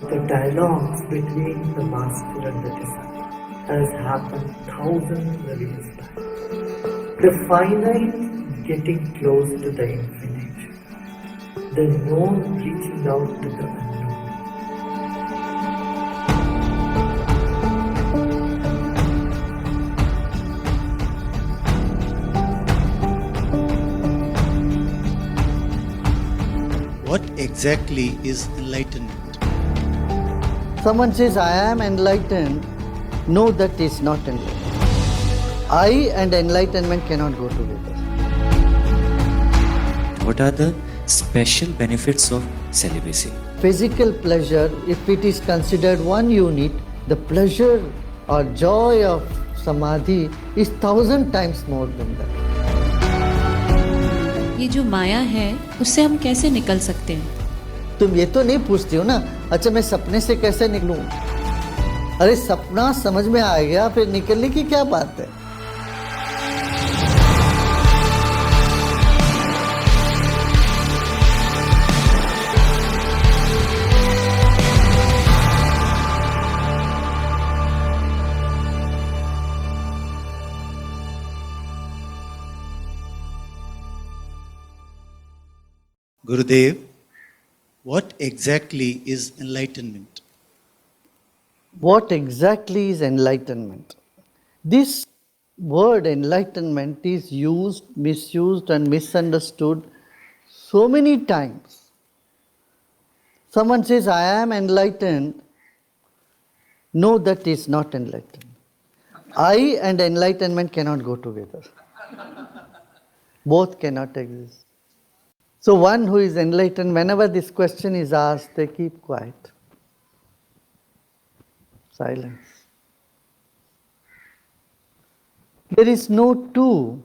The dialogues between the master and the disciple has happened thousands of years back. The finite getting close to the infinite. The known reaching out to the unknown. What exactly is enlightenment? Someone says, I am enlightened. No, that is not enlightenment. I and enlightenment cannot go together. What are the special benefits of celibacy? Physical pleasure, if it is considered one unit, the pleasure or joy of samadhi is 1,000 times more than that. ये जो माया है उससे हम कैसे निकल सकते हैं? तुम ये तो नहीं पूछती हो ना, अच्छा मैं सपने से कैसे निकलूं? अरे सपना समझ में आ गया, फिर निकलने की क्या बात है? Gurudev, what exactly is enlightenment? What exactly is enlightenment? This word enlightenment is used, misused, and misunderstood so many times. Someone says, I am enlightened. No, that is not enlightened. I and enlightenment cannot go together. Both cannot exist. So one who is enlightened, whenever this question is asked, they keep quiet. Silence. There is no two,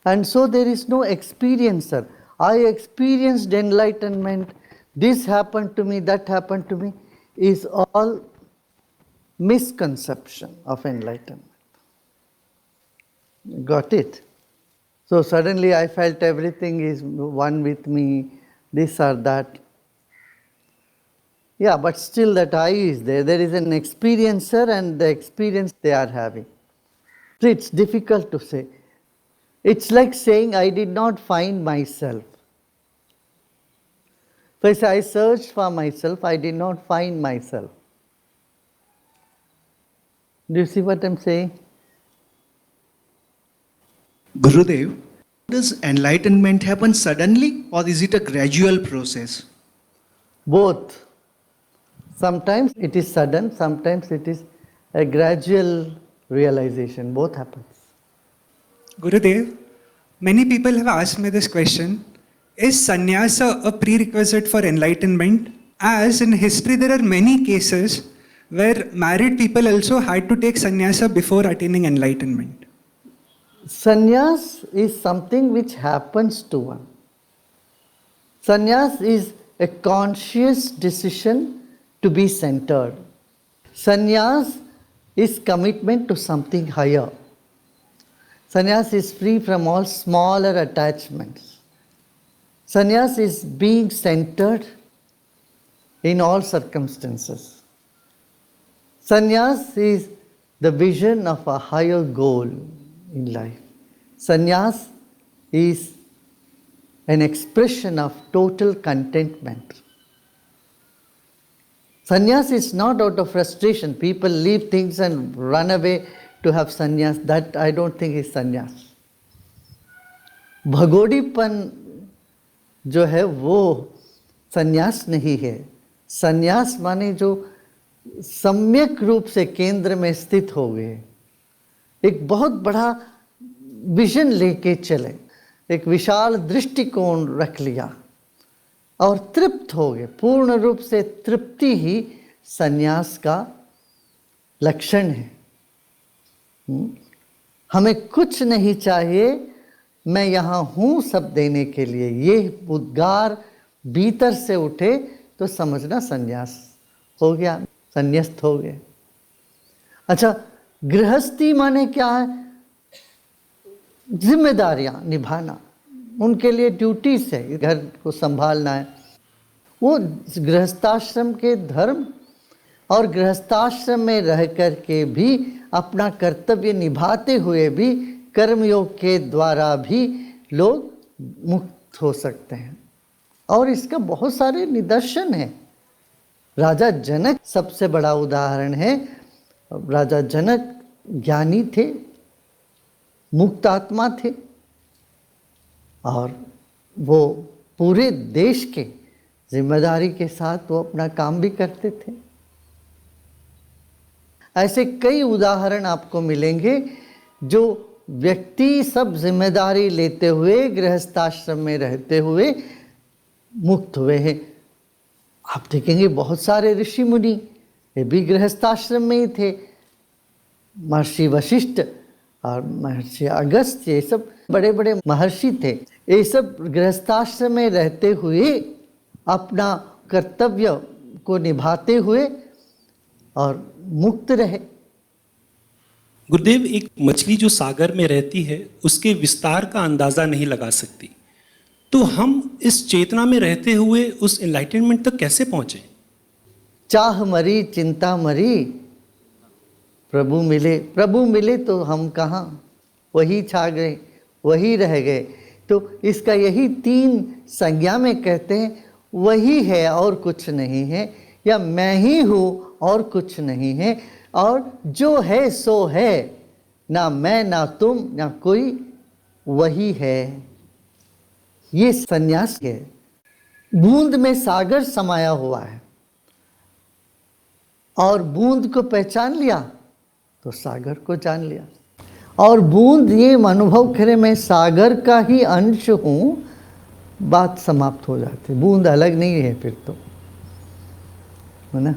and so there is no experiencer. I experienced enlightenment, this happened to me, that happened to me, is all misconception of enlightenment. Got it? So suddenly I felt everything is one with me, this or that. Yeah, but still that I is there. There is an experiencer and the experience they are having. So it's difficult to say. It's like saying I did not find myself. So I say I searched for myself, I did not find myself. Do you see what I'm saying? Gurudev, does enlightenment happen suddenly or is it a gradual process? Both. Sometimes it is sudden, sometimes it is a gradual realization. Both happens. Gurudev, many people have asked me this question. Is sannyasa a prerequisite for enlightenment? As in history there are many cases where married people also had to take sannyasa before attaining enlightenment. Sannyas is something which happens to one. Sannyas is a conscious decision to be centered. Sannyas is commitment to something higher. Sannyas is free from all smaller attachments. Sannyas is being centered in all circumstances. Sannyas is the vision of a higher goal in life. Sannyas is an expression of total contentment. Sannyas is not out of frustration. People leave things and run away to have sannyas. That I don't think is sannyas. भगोड़ीपन जो है वो संन्यास नहीं है. संन्यास माने जो सम्यक रूप से केंद्र में स्थित हो गए, एक बहुत बड़ा विजन लेके चले, एक विशाल दृष्टिकोण रख लिया और तृप्त हो गए. पूर्ण रूप से तृप्ति ही संन्यास का लक्षण है. हमें कुछ नहीं चाहिए, मैं यहाँ हूँ सब देने के लिए, ये उद्गार भीतर से उठे तो समझना संन्यास हो गया, संन्यास्त हो गए. अच्छा, गृहस्थी माने क्या है? जिम्मेदारियां निभाना, उनके लिए ड्यूटीज है, घर को संभालना है. वो गृहस्थाश्रम के धर्म और गृहस्थाश्रम में रह कर के भी अपना कर्तव्य निभाते हुए भी कर्मयोग के द्वारा भी लोग मुक्त हो सकते हैं। और इसका बहुत सारे निदर्शन हैं। राजा जनक सबसे बड़ा उदाहरण है। राजा जनक ज्ञानी थे, मुक्त आत्मा थे और वो पूरे देश के जिम्मेदारी के साथ वो अपना काम भी करते थे। ऐसे कई उदाहरण आपको मिलेंगे जो व्यक्ति सब जिम्मेदारी लेते हुए गृहस्थाश्रम में रहते हुए मुक्त हुए हैं। आप देखेंगे बहुत सारे ऋषि मुनि ये भी गृहस्थाश्रम में ही थे। महर्षि वशिष्ठ और महर्षि अगस्त्य ये सब बड़े बड़े महर्षि थे। ये सब गृहस्थाश्रम में रहते हुए अपना कर्तव्य को निभाते हुए और मुक्त रहे। गुरुदेव, एक मछली जो सागर में रहती है उसके विस्तार का अंदाजा नहीं लगा सकती, तो हम इस चेतना में रहते हुए उस एनलाइटनमेंट तक कैसे पहुंचे? चाह मरी चिंता मरी, प्रभु मिले। प्रभु मिले तो हम कहाँ, वही छा गए, वही रह गए। तो इसका यही 3 संज्ञा में कहते हैं, वही है और कुछ नहीं है, या मैं ही हूँ और कुछ नहीं है, और जो है सो है, ना मैं ना तुम ना कोई, वही है। ये संन्यास है। बूंद में सागर समाया हुआ है और बूंद को पहचान लिया तो सागर को जान लिया। और बूंद ये अनुभव करे मैं सागर का ही अंश हूँ, बात समाप्त हो जाती। बूंद अलग नहीं है फिर तो, है ना।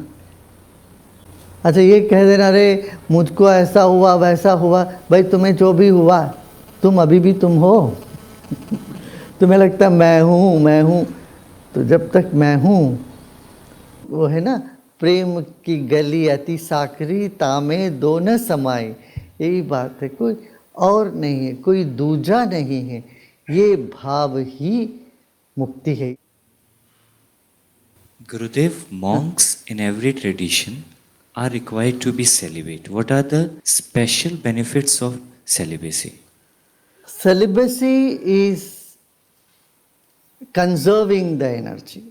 अच्छा ये कह देना अरे मुझको ऐसा हुआ वैसा हुआ, भाई तुम्हें जो भी हुआ तुम अभी भी तुम हो। तुम्हें लगता है मैं हूँ, तो जब तक मैं हूँ, वो है ना, प्रेम की गली अति साकरी तामे दो न समाई, यही बात है। कोई और नहीं है, कोई दूजा नहीं है, ये भाव ही मुक्ति है। Gurudev, monks in every tradition are required to be celibate. What are the special benefits of celibacy? Celibacy is conserving the energy.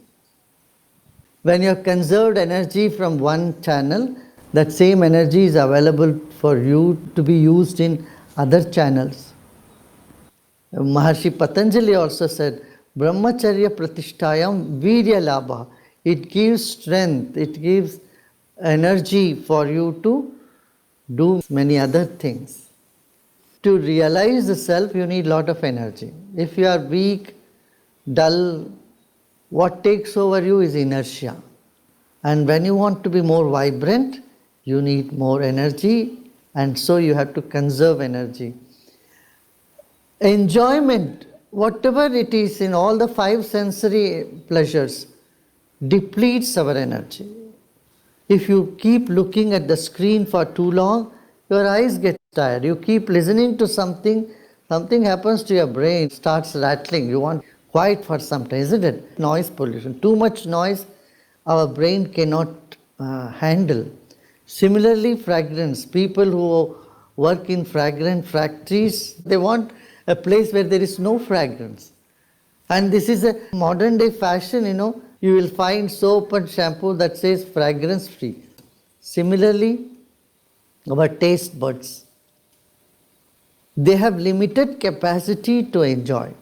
When you have conserved energy from one channel, that same energy is available for you to be used in other channels. Maharshi Patanjali also said, Brahmacharya pratishtayam virya labha. It gives strength, it gives energy for you to do many other things. To realize the self, you need a lot of energy. If you are weak, dull, what takes over you is inertia. And when you want to be more vibrant, you need more energy, and so you have to conserve energy. Enjoyment, whatever it is in all the 5 sensory pleasures, depletes our energy. If you keep looking at the screen for too long, your eyes get tired. You keep listening to something happens to your brain, starts rattling. You want quiet for some time, isn't it? Noise pollution. Too much noise, our brain cannot handle. Similarly, fragrance. People who work in fragrance factories, they want a place where there is no fragrance. And this is a modern day fashion, you will find soap and shampoo that says fragrance free. Similarly, our taste buds, they have limited capacity to enjoy.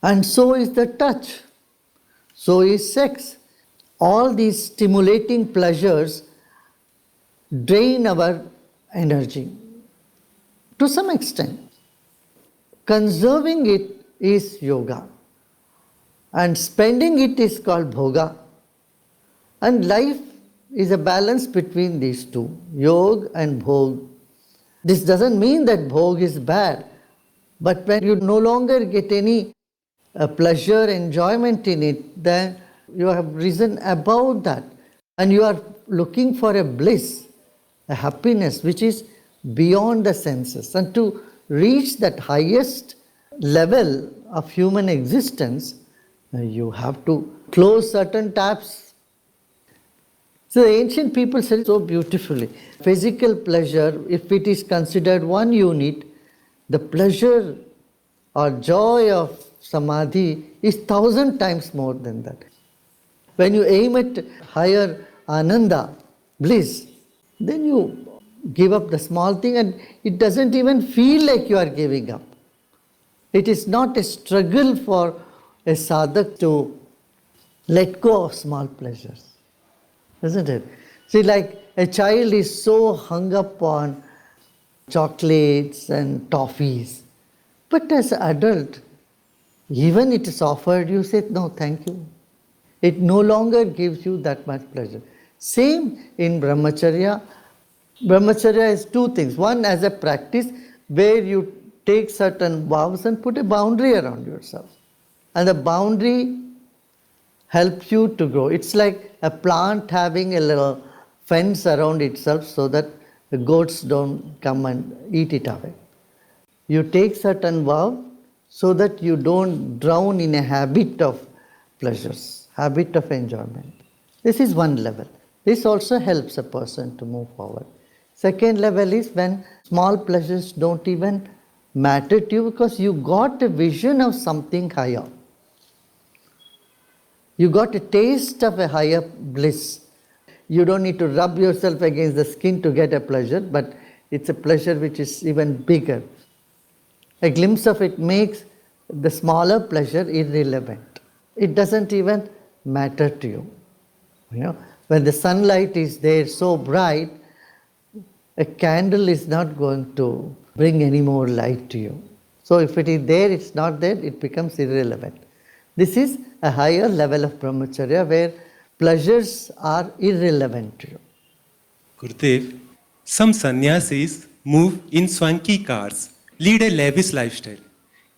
And so is the touch, so is sex. All these stimulating pleasures drain our energy to some extent. Conserving it is yoga, and spending it is called bhoga. And life is a balance between these two, yoga and bhog. This doesn't mean that bhog is bad, but when you no longer get any pleasure, enjoyment in it, then you have risen above that, and you are looking for a bliss, a happiness which is beyond the senses. And to reach that highest level of human existence, You have to close certain taps. So the ancient people said so beautifully, physical pleasure, if it is considered one unit, the pleasure or joy of samadhi is 1,000 times more than that. When you aim at higher ananda, bliss, then you give up the small thing and it doesn't even feel like you are giving up. It is not a struggle for a sadhak to let go of small pleasures, isn't it? See, like a child is so hung up on chocolates and toffees, but as an adult, even it is offered, you say, no, thank you. It no longer gives you that much pleasure. Same in brahmacharya. Brahmacharya is two things. One, as a practice where you take certain vows and put a boundary around yourself. And the boundary helps you to grow. It's like a plant having a little fence around itself so that the goats don't come and eat it away. You take certain vow so that you don't drown in a habit of pleasures, habit of enjoyment. This is one level. This also helps a person to move forward. Second level is when small pleasures don't even matter to you because you got a vision of something higher. You got a taste of a higher bliss. You don't need to rub yourself against the skin to get a pleasure, but it's a pleasure which is even bigger. A glimpse of it makes the smaller pleasure irrelevant. It doesn't even matter to you. You know, when the sunlight is there so bright, a candle is not going to bring any more light to you. So if it is there, it's not there, it becomes irrelevant. This is a higher level of brahmacharya where pleasures are irrelevant to you. Gurudev, some sannyasis move in swanky cars, lead a lavish lifestyle.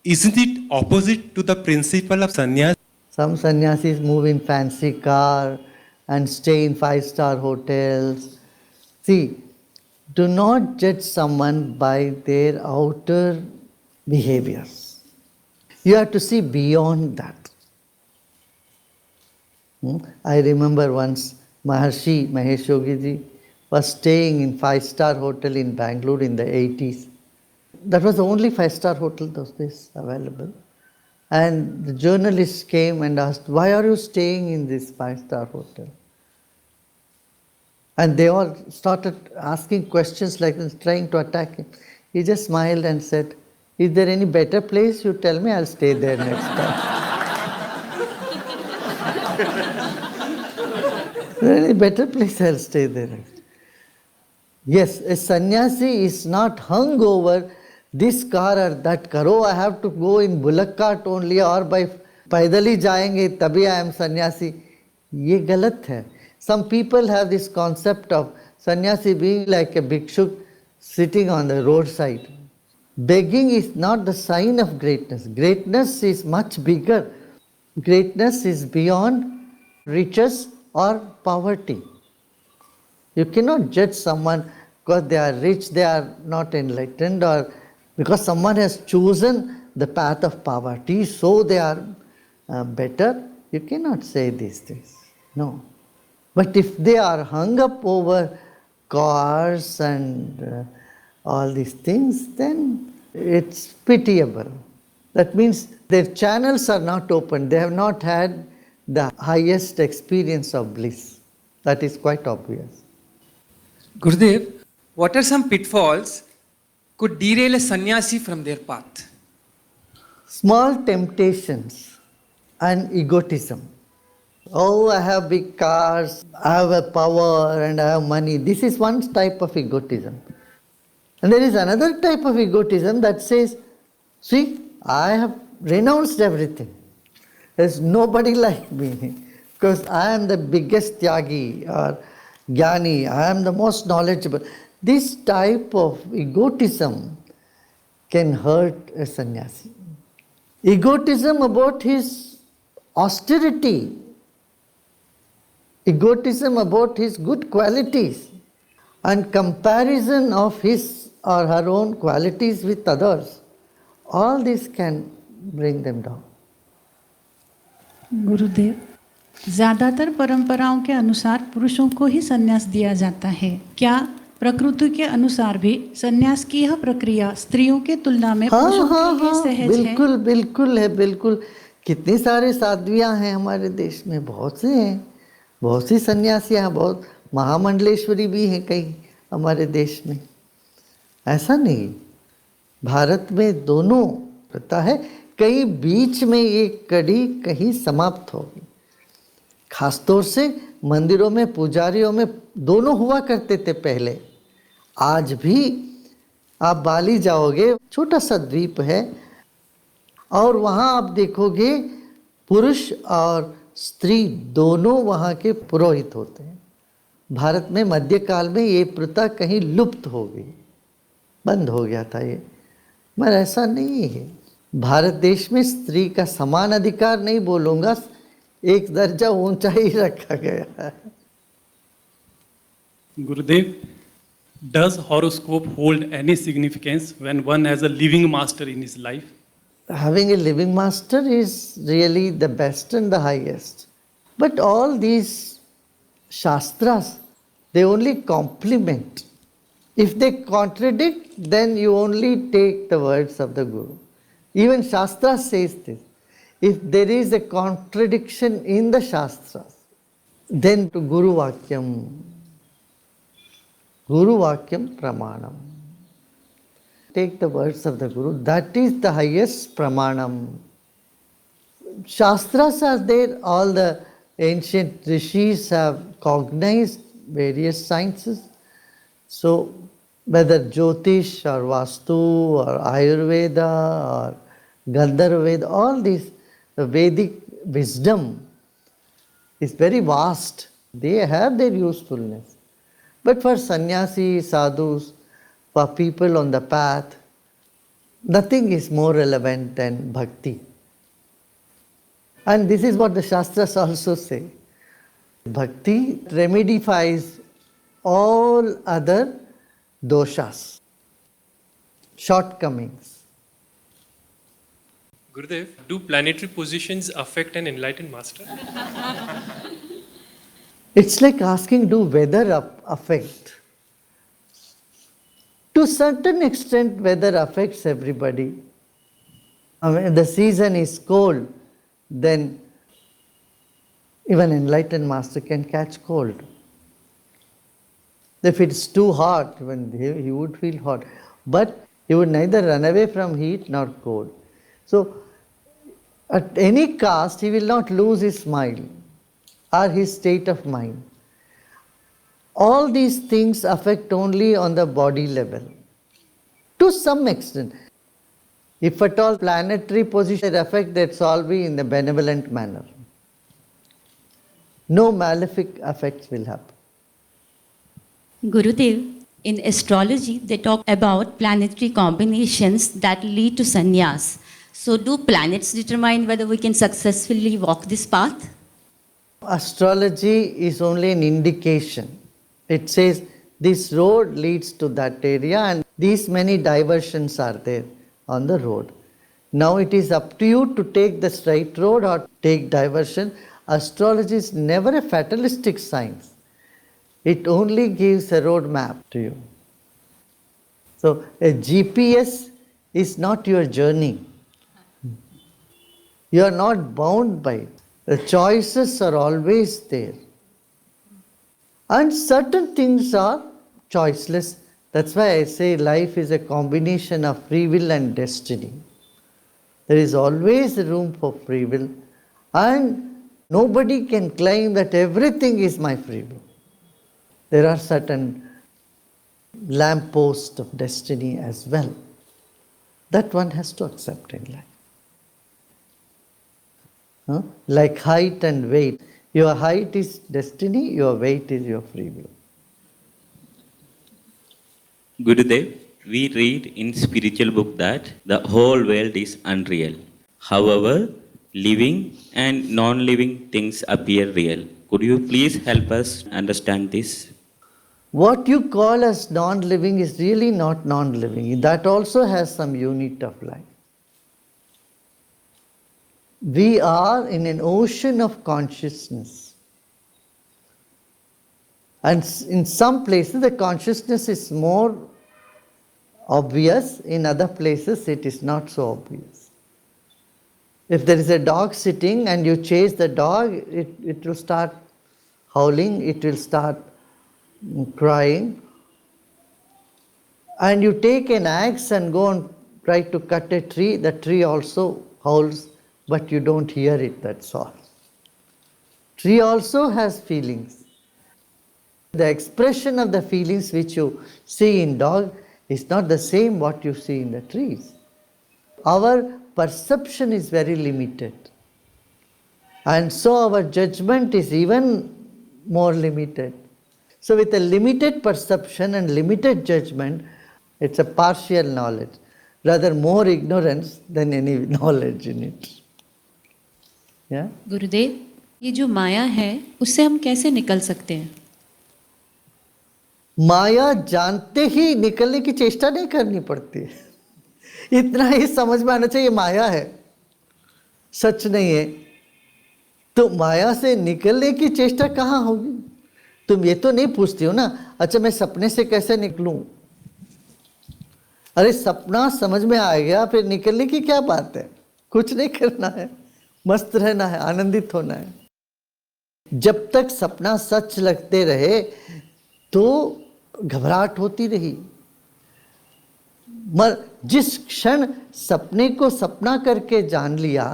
Isn't it opposite to the principle of sannyas? Some sannyasis move in fancy car and stay in 5-star hotels. See, do not judge someone by their outer behaviors. You have to see beyond that. I remember once Maharshi Mahesh Yogi Ji was staying in 5-star hotel in Bangalore in the 80s. That was the only 5-star hotel those days available. And the journalists came and asked, why are you staying in this 5-star hotel? And they all started asking questions like this, trying to attack him. He just smiled and said, is there any better place? You tell me, I'll stay there next time. Is there any better place? I'll stay there next time. Yes, a sannyasi is not hung over this car or that car. Oh, I have to go in bullock cart only or by paidali jayenge, tabhi I am sannyasi. Ye galat hai. Some people have this concept of sannyasi being like a bhikshuk sitting on the roadside. Begging is not the sign of greatness. Greatness is much bigger. Greatness is beyond riches or poverty. You cannot judge someone because they are rich, they are not enlightened, or because someone has chosen the path of poverty, so they are better. You cannot say these things. No. But if they are hung up over cars and all these things, then it's pitiable. That means their channels are not open. They have not had the highest experience of bliss. That is quite obvious. Gurudev, what are some pitfalls could derail a sannyasi from their path? Small temptations and egotism. Oh, I have big cars, I have a power and I have money. This is one type of egotism. And there is another type of egotism that says, see, I have renounced everything. There's nobody like me because I am the biggest tyagi or jnani, I am the most knowledgeable. This type of egotism can hurt a sannyasi. Egotism about his austerity, egotism about his good qualities, and comparison of his or her own qualities with others, all this can bring them down. गुरुदेव, ज्यादातर परंपराओं के अनुसार पुरुषों को ही संन्यास दिया जाता है। क्या प्रकृति के अनुसार भी संन्यास की यह प्रक्रिया स्त्रियों के तुलना में पुरुषों के लिए सहज है? बिल्कुल बिल्कुल है, बिल्कुल। कितने सारे साध्वियाँ हैं हमारे देश में, बहुत से हैं, बहुत सी सन्यासियाँ, बहुत महामंडलेश्वरी भी हैं कई हमारे देश में। ऐसा नहीं, भारत में दोनों प्रथा है। कहीं बीच में ये कड़ी कहीं समाप्त होगी। खासतौर से मंदिरों में, पुजारियों में दोनों हुआ करते थे पहले। आज भी आप बाली जाओगे, छोटा सा द्वीप है, और वहाँ आप देखोगे पुरुष और स्त्री दोनों वहाँ के पुरोहित होते हैं। भारत में मध्यकाल में ये प्रथा कहीं लुप्त हो गई, बंद हो गया था ये, मगर ऐसा नहीं है। भारत देश में स्त्री का समान अधिकार नहीं बोलूँगा, एक दर्जा ऊंचा ही रखा गया है। गुरुदेव, does horoscope hold any significance when one has a living master in his life? Having a living master is really the best and the highest. But all these shastras, they only complement. If they contradict, then you only take the words of the Guru. Even Shastra says this. If there is a contradiction in the Shastras, then to Guru Vakyam Pramanam. Take the words of the Guru, that is the highest Pramanam. Shastras are there, all the ancient rishis have cognized various sciences. So, whether Jyotish or Vastu or Ayurveda or Gandharva, all this, the Vedic wisdom is very vast. They have their usefulness. But for sannyasi, sadhus, for people on the path, nothing is more relevant than bhakti. And this is what the Shastras also say. Bhakti remedifies all other doshas, shortcomings. Gurudev, do planetary positions affect an enlightened master? It's like asking, do weather affect? To a certain extent, weather affects everybody. I mean, if the season is cold, then even enlightened master can catch cold. If it's too hot, even he would feel hot. But he would neither run away from heat nor cold. So, at any cost, he will not lose his smile or his state of mind. All these things affect only on the body level. To some extent. If at all planetary position affect, that's all be in the benevolent manner. No malefic effects will happen. Gurudev, in astrology, they talk about planetary combinations that lead to sannyas. So, do planets determine whether we can successfully walk this path? Astrology is only an indication. It says this road leads to that area and these many diversions are there on the road. Now it is up to you to take the straight road or take diversion. Astrology is never a fatalistic science. It only gives a road map to you. So a GPS is not your journey. You are not bound by it. The choices are always there. And certain things are choiceless. That's why I say life is a combination of free will and destiny. There is always room for free will. And nobody can claim that everything is my free will. There are certain lampposts of destiny as well. That one has to accept in life. Like height and weight. Your height is destiny, your weight is your free will. Gurudev, we read in spiritual book that the whole world is unreal. However, living and non-living things appear real. Could you please help us understand this? What you call as non-living is really not non-living. That also has some unit of life. We are in an ocean of consciousness. And in some places the consciousness is more obvious, in other places it is not so obvious. If there is a dog sitting and you chase the dog, it will start howling, it will start crying. And you take an axe and go and try to cut a tree, the tree also howls, but you don't hear it, that's all. Tree also has feelings. The expression of the feelings which you see in dog is not the same what you see in the trees. Our perception is very limited. And so our judgment is even more limited. So with a limited perception and limited judgment, it's a partial knowledge, rather more ignorance than any knowledge in it. Yeah? गुरुदेव, ये जो माया है उससे हम कैसे निकल सकते हैं? माया जानते ही निकलने की चेष्टा नहीं करनी पड़ती है। इतना ही समझ में आना चाहिए माया है, सच नहीं है। तो माया से निकलने की चेष्टा कहाँ होगी? तुम ये तो नहीं पूछती हो ना, अच्छा मैं सपने से कैसे निकलूं? अरे सपना समझ में आ गया, फिर निकलने की क्या बात है? कुछ नहीं करना है, मस्त रहना है, आनंदित होना है। जब तक सपना सच लगते रहे तो घबराहट होती रही। मगर जिस क्षण सपने को सपना करके जान लिया,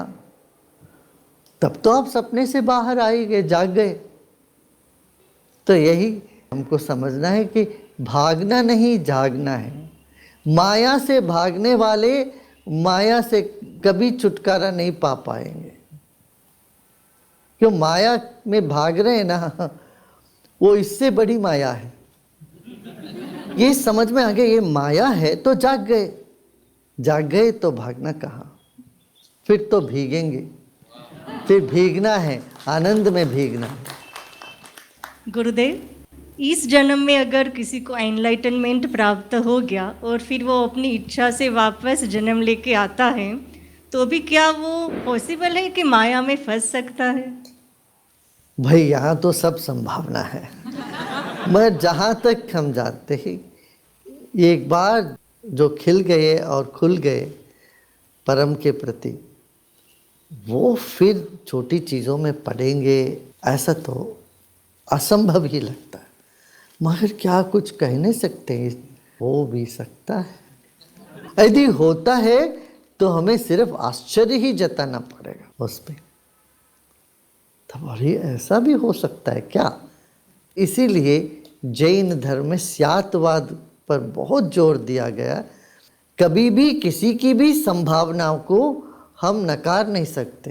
तब तो आप सपने से बाहर आ ही गए, जाग गए। तो यही हमको समझना है कि भागना नहीं, जागना है। माया से भागने वाले माया से कभी छुटकारा नहीं पा पाएंगे। क्यों माया में भाग रहे हैं ना, वो इससे बड़ी माया है। ये समझ में आ गया ये माया है तो जाग गए, जाग गए तो भागना कहाँ? फिर तो भीगेंगे, फिर भीगना है, आनंद में भीगना है। गुरुदेव, इस जन्म में अगर किसी को एनलाइटनमेंट प्राप्त हो गया और फिर वो अपनी इच्छा से वापस जन्म लेके आता है, तो भी क्या वो पॉसिबल है कि माया में फंस सकता है? भाई यहाँ तो सब संभावना है, मगर जहाँ तक हम जानते ही एक बार जो खिल गए और खुल गए परम के प्रति, वो फिर छोटी चीज़ों में पड़ेंगे ऐसा तो असंभव ही लगता है। मगर क्या कुछ कह नहीं सकते, हो भी सकता है। यदि होता है तो हमें सिर्फ आश्चर्य ही जताना पड़ेगा उस पर। तब अरे ऐसा भी हो सकता है क्या? इसीलिए जैन धर्म में स्यातवाद पर बहुत जोर दिया गया। कभी भी किसी की भी संभावनाओं को हम नकार नहीं सकते।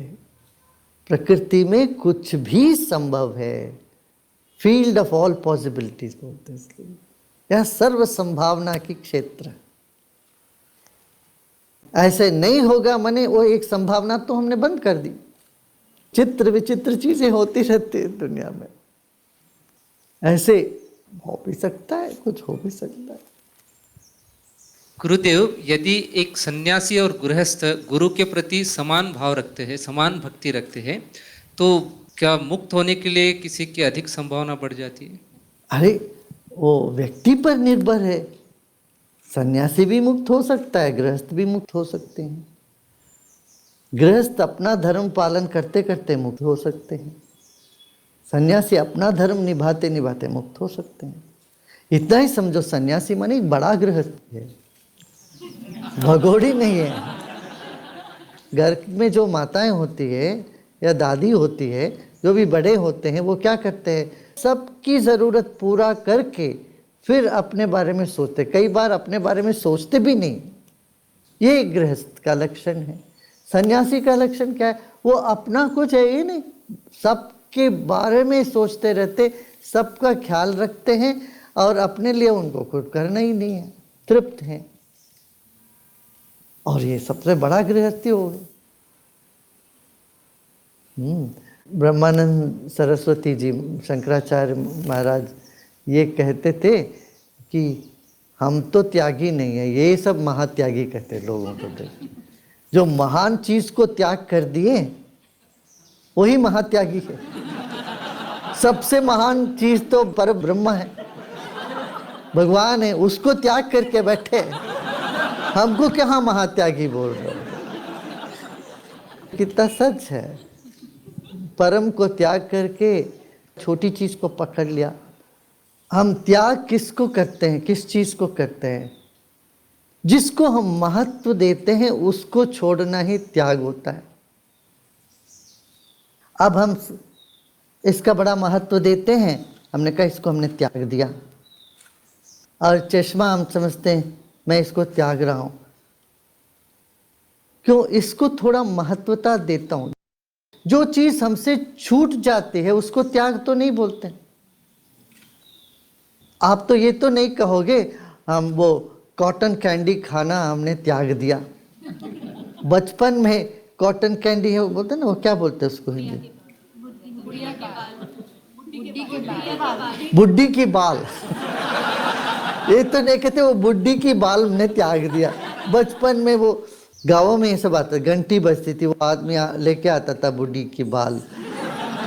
प्रकृति में कुछ भी संभव है। फील्ड ऑफ ऑल पॉसिबिलिटीज बोलते हैं इसलिए। यह सर्व संभावना की क्षेत्र है। ऐसे नहीं होगा माने वो एक संभावना तो हमने बंद कर दी। चित्र विचित्र चीजें होती रहती है दुनिया में। ऐसे हो भी सकता है, कुछ हो भी सकता है। गुरुदेव, यदि एक सन्यासी और गृहस्थ गुरु के प्रति समान भाव रखते हैं, समान भक्ति रखते हैं, तो क्या मुक्त होने के लिए किसी की अधिक संभावना बढ़ जाती है? अरे वो व्यक्ति पर निर्भर है। सन्यासी भी मुक्त हो सकता है, गृहस्थ भी मुक्त हो सकते हैं। गृहस्थ अपना धर्म पालन करते करते मुक्त हो सकते हैं। सन्यासी अपना धर्म निभाते निभाते मुक्त हो सकते हैं। इतना ही समझो, सन्यासी माने एक बड़ा गृहस्थ है, भगोड़ी नहीं है। घर में जो माताएं होती है या दादी होती है, जो भी बड़े होते हैं, वो क्या करते हैं? सबकी ज़रूरत पूरा करके फिर अपने बारे में सोचते। कई बार अपने बारे में सोचते भी नहीं। ये गृहस्थ का लक्षण है। सन्यासी का लक्षण क्या है? वो अपना कुछ है ही नहीं, सबके बारे में सोचते रहते, सबका ख्याल रखते हैं और अपने लिए उनको कुछ करना ही नहीं है, तृप्त हैं। और ये सबसे बड़ा गृहस्थी होगा। ब्रह्मानंद सरस्वती जी, शंकराचार्य महाराज ये कहते थे कि हम तो त्यागी नहीं है, ये सब महात्यागी कहते लोगों को। जो महान चीज़ को त्याग कर दिए वही महात्यागी है। सबसे महान चीज तो पर ब्रह्म है, भगवान है, उसको त्याग करके बैठे, हमको क्या महात्यागी बोल रहे हो। कितना सच है, परम को त्याग करके छोटी चीज को पकड़ लिया। हम त्याग किसको करते हैं, किस चीज को करते हैं? जिसको हम महत्व देते हैं उसको छोड़ना ही त्याग होता है। अब हम इसका बड़ा महत्व देते हैं, हमने कहा इसको हमने त्याग दिया, और चश्मा हम समझते हैं मैं इसको त्याग रहा हूं। क्यों? इसको थोड़ा महत्वता देता हूं। जो चीज हमसे छूट जाती है उसको त्याग तो नहीं बोलते। आप तो ये तो नहीं कहोगे हम वो कॉटन कैंडी खाना हमने त्याग दिया। बचपन में कॉटन कैंडी है, वो बोलते ना, वो क्या बोलते हैं उसको हिंदी? बुड्ढी की बाल। ये तो नहीं कहते वो बुड्ढी की बाल हमने त्याग दिया। बचपन में वो गाँवों में ये सब आता, घंटी बजती थी, वो आदमी लेके आता था बुड्ढी की बाल,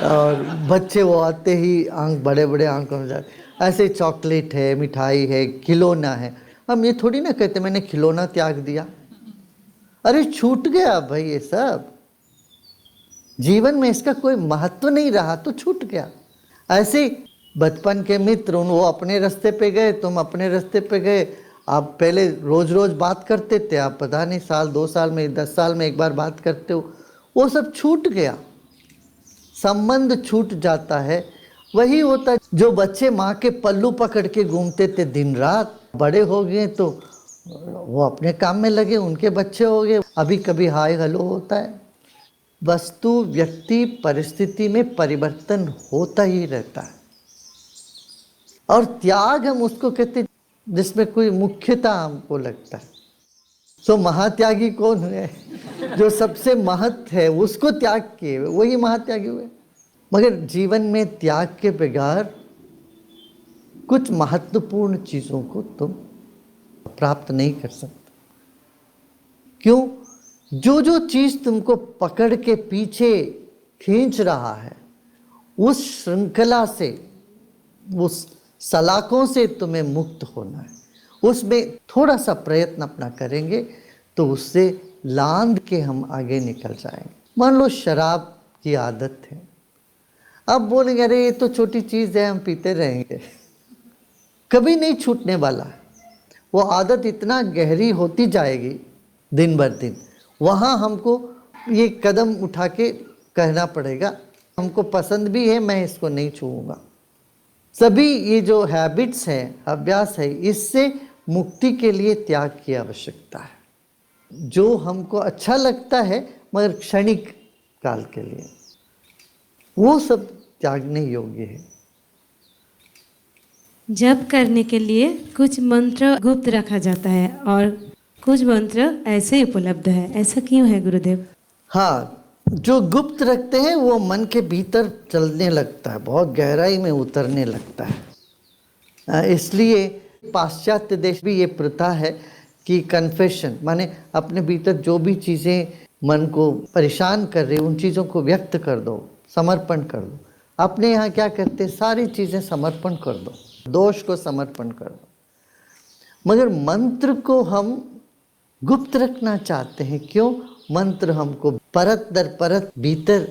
और बच्चे वो आते ही आंख बड़े बड़े आंखों में जाते। ऐसे चॉकलेट है, मिठाई है, खिलौना है। हम ये थोड़ी ना कहते मैंने खिलौना त्याग दिया। अरे छूट गया भाई, ये सब जीवन में इसका कोई महत्व नहीं रहा तो छूट गया। ऐसे बचपन के मित्र, वो अपने रास्ते पे गए, तुम अपने रास्ते पे गए। आप पहले रोज रोज बात करते थे, आप पता नहीं साल 2 साल में 10 साल में एक बार बात करते हो, वो सब छूट गया, संबंध छूट जाता है। वही होता है जो बच्चे माँ के पल्लू पकड़ के घूमते थे दिन रात, बड़े हो गए तो वो अपने काम में लगे, उनके बच्चे हो गए, अभी कभी हाय हेलो होता है। वस्तु, व्यक्ति, परिस्थिति में परिवर्तन होता ही रहता है। और त्याग हम उसको कहते हैं जिसमें कोई मुख्यता हमको लगता है। सो महात्यागी कौन है? जो सबसे महत्व है उसको त्याग किए वही महात्यागी हुए। मगर जीवन में त्याग के बगैर कुछ महत्वपूर्ण चीजों को तुम प्राप्त नहीं कर सकते। क्यों? जो चीज तुमको पकड़ के पीछे खींच रहा है, उस श्रृंखला से, उस सलाखों से तुम्हें मुक्त होना है। उसमें थोड़ा सा प्रयत्न अपना करेंगे तो उससे लांद के हम आगे निकल जाएंगे। मान लो शराब की आदत है, अब बोलेंगे अरे ये तो छोटी चीज़ है, हम पीते रहेंगे, कभी नहीं छूटने वाला है। वो आदत इतना गहरी होती जाएगी दिन बर दिन, वहाँ हमको ये कदम उठा के कहना पड़ेगा हमको पसंद भी है, मैं इसको नहीं छूऊंगा। सभी ये जो हैबिट्स हैं, अभ्यास है, इससे मुक्ति के लिए त्याग की आवश्यकता है। जो हमको अच्छा लगता है मगर क्षणिक काल के लिए, वो सब त्यागने योग्य है। जप करने के लिए कुछ मंत्र गुप्त रखा जाता है और कुछ मंत्र ऐसे ही उपलब्ध है, ऐसा क्यों है गुरुदेव? हाँ, जो गुप्त रखते हैं वो मन के भीतर चलने लगता है, बहुत गहराई में उतरने लगता है। इसलिए पाश्चात्य देश भी ये प्रथा है कि कन्फेशन, माने अपने भीतर जो भी चीज़ें मन को परेशान कर रही उन चीज़ों को व्यक्त कर दो, समर्पण कर दो। अपने यहाँ क्या करते हैं, सारी चीज़ें समर्पण कर दो, दोष को समर्पण कर दो। मगर मंत्र को हम गुप्त रखना चाहते हैं। क्यों? मंत्र हमको परत दर परत भीतर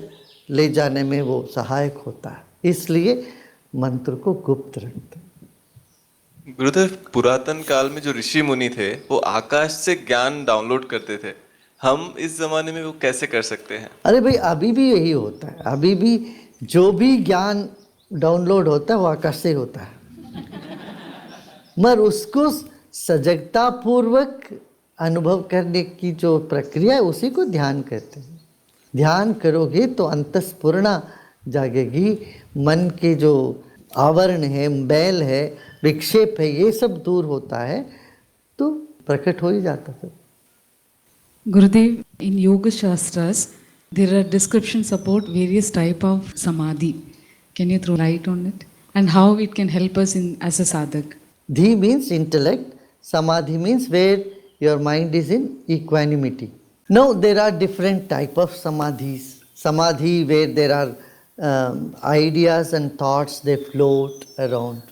ले जाने में वो सहायक होता है, इसलिए मंत्र को गुप्त रखते हैं। गुरुदेव, पुरातन काल में जो ऋषि मुनि थे वो आकाश से ज्ञान डाउनलोड करते थे, हम इस जमाने में वो कैसे कर सकते हैं? अरे भाई, अभी भी यही होता है। अभी भी जो भी ज्ञान डाउनलोड होता है वो आकाश से होता है, मगर उसको सजगता पूर्वक अनुभव करने की जो प्रक्रिया है उसी को ध्यान कहते हैं। ध्यान करोगे तो अंतस्फुरणा जागेगी, मन के जो आवरण है, बैल है, विक्षेप है, ये सब दूर होता है तो प्रकट हो ही जाता है। Gurudev, in Yoga Shastras, there are descriptions about various type of samadhi. Can you throw light on it? And how it can help us in as a sadhak? Dhi means intellect, samadhi means where your mind is in equanimity. Now there are different type of samadhis. samadhi where there are ideas and thoughts, they float around.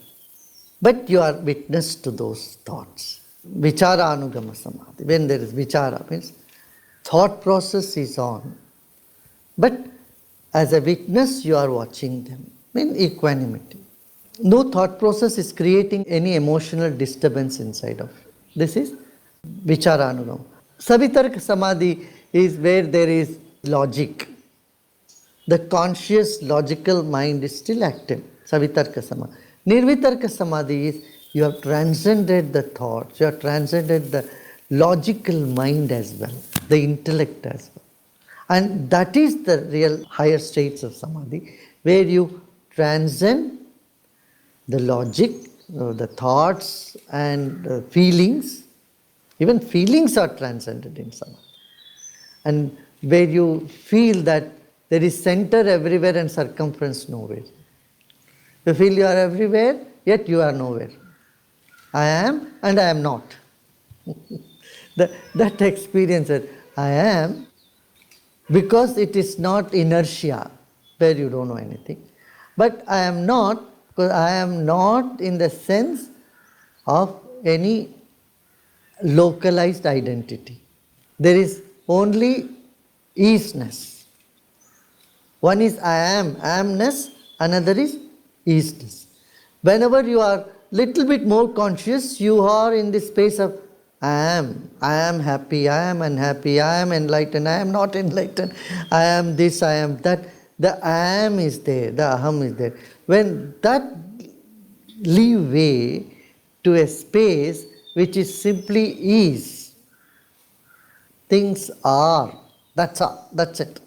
But you are witness to those thoughts. Vichara anugama samadhi. When there is vichara, means thought process is on. But as a witness, you are watching them in equanimity. No thought process is creating any emotional disturbance inside of you. This is vichara anugama. Savitarka samadhi is where there is logic. The conscious logical mind is still active. Savitarka samadhi. Nirvitarka samadhi is you have transcended the thoughts, you have transcended the logical mind as well, the intellect as well. And that is the real higher states of samadhi, where you transcend the logic, the thoughts and feelings. Even feelings are transcended in samadhi. And where you feel that there is center everywhere and circumference nowhere. You feel you are everywhere, yet you are nowhere. I am and I am not. That experience that I am, because it is not inertia where you don't know anything. But I am not, because I am not in the sense of any localized identity. There is only easeness. One is I am, amness, another is easeness. Whenever you are little bit more conscious, you are in the space of I am happy, I am unhappy, I am enlightened, I am not enlightened, I am this, I am that. The I am is there, the aham is there. When that leave way to a space which is simply ease, things are, that's all, that's it.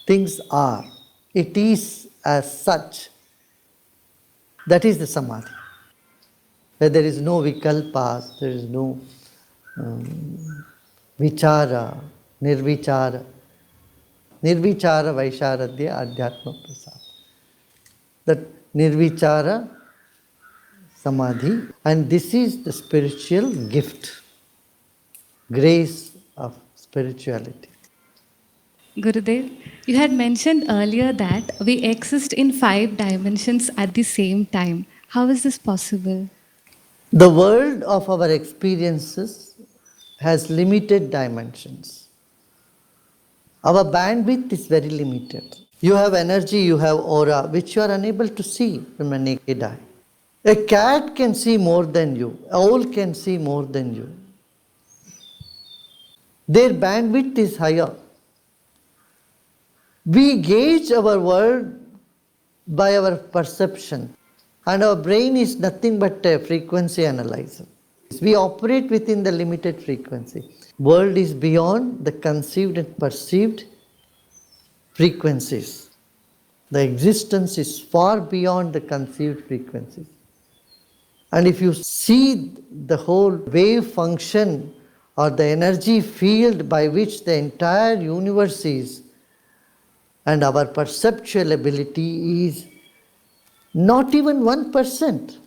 Things are. It is as such. That is the samadhi. Where there is no vikalpas, there is no vichara, nirvichara. Nirvichara vaisharadya adhyatma prasad. That nirvichara samadhi, and this is the spiritual gift, grace of spirituality. Gurudev, you had mentioned earlier that we exist in 5 dimensions at the same time. How is this possible? The world of our experiences has limited dimensions. Our bandwidth is very limited. You have energy, you have aura, which you are unable to see from a naked eye. A cat can see more than you. An owl can see more than you. Their bandwidth is higher. We gauge our world by our perception, and our brain is nothing but a frequency analyzer. We operate within the limited frequency. World is beyond the conceived and perceived frequencies. The existence is far beyond the conceived frequencies. And if you see the whole wave function or the energy field by which the entire universe is, and our perceptual ability is not even 1%.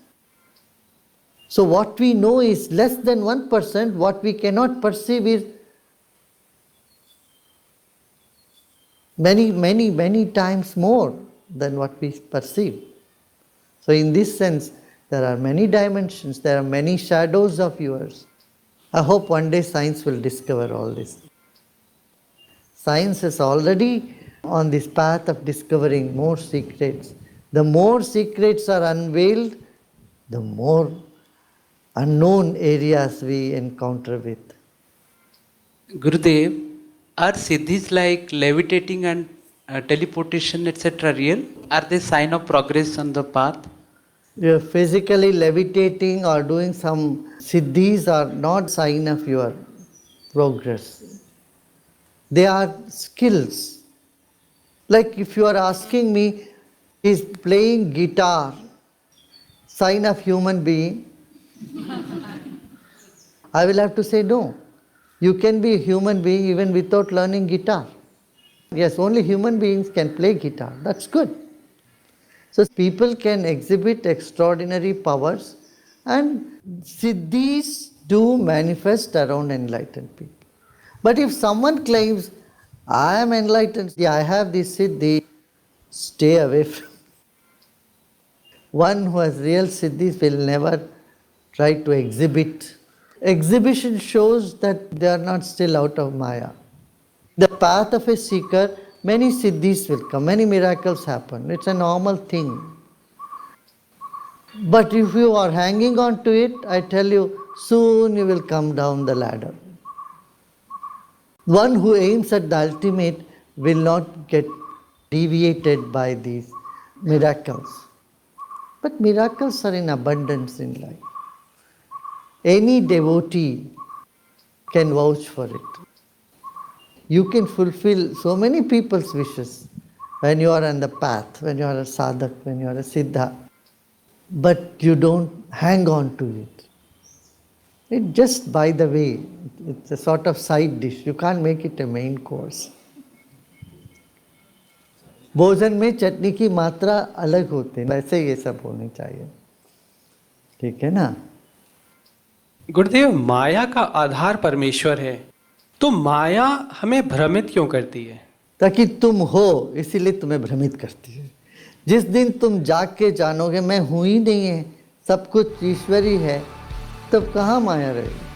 So what we know is less than 1%, what we cannot perceive is many times more than what we perceive. So in this sense, there are many dimensions, there are many shadows of yours. I hope one day science will discover all this. Science is already on this path of discovering more secrets. The more secrets are unveiled, the more unknown areas we encounter with. Gurudev, are siddhis like levitating and teleportation etc. real? Are they sign of progress on the path? You are physically levitating or doing some siddhis are not sign of your progress. They are skills. Like if you are asking me, is playing guitar sign of human being? I will have to say no. You can be a human being even without learning guitar. Yes, only human beings can play guitar. That's good. So people can exhibit extraordinary powers, and siddhis do manifest around enlightened people. But if someone claims, I am enlightened. Yeah, I have this siddhi. Stay away from. One who has real siddhis will never try to exhibit. Exhibition shows that they are not still out of Maya. The path of a seeker, many siddhis will come, many miracles happen. It's a normal thing. But if you are hanging on to it, I tell you, soon you will come down the ladder. One who aims at the ultimate will not get deviated by these miracles. But miracles are in abundance in life. Any devotee can vouch for it. You can fulfill so many people's wishes when you are on the path, when you are a sadhak, when you are a siddha. But you don't hang on to it. It's just by the way. It's a sort of side dish. You can't make it a main course. भोजन में चटनी की मात्रा अलग होती है, वैसे ये सब होनी चाहिए, ठीक है ना? गुरुदेव, माया का आधार परमेश्वर है, तो माया हमें भ्रमित क्यों करती है? ताकि तुम हो, इसीलिए तुम्हें भ्रमित करती है। जिस दिन तुम जाग के जानोगे मैं हूं ही नहीं है, सब कुछ ईश्वरी है, तब कहाँ माया रहेगी?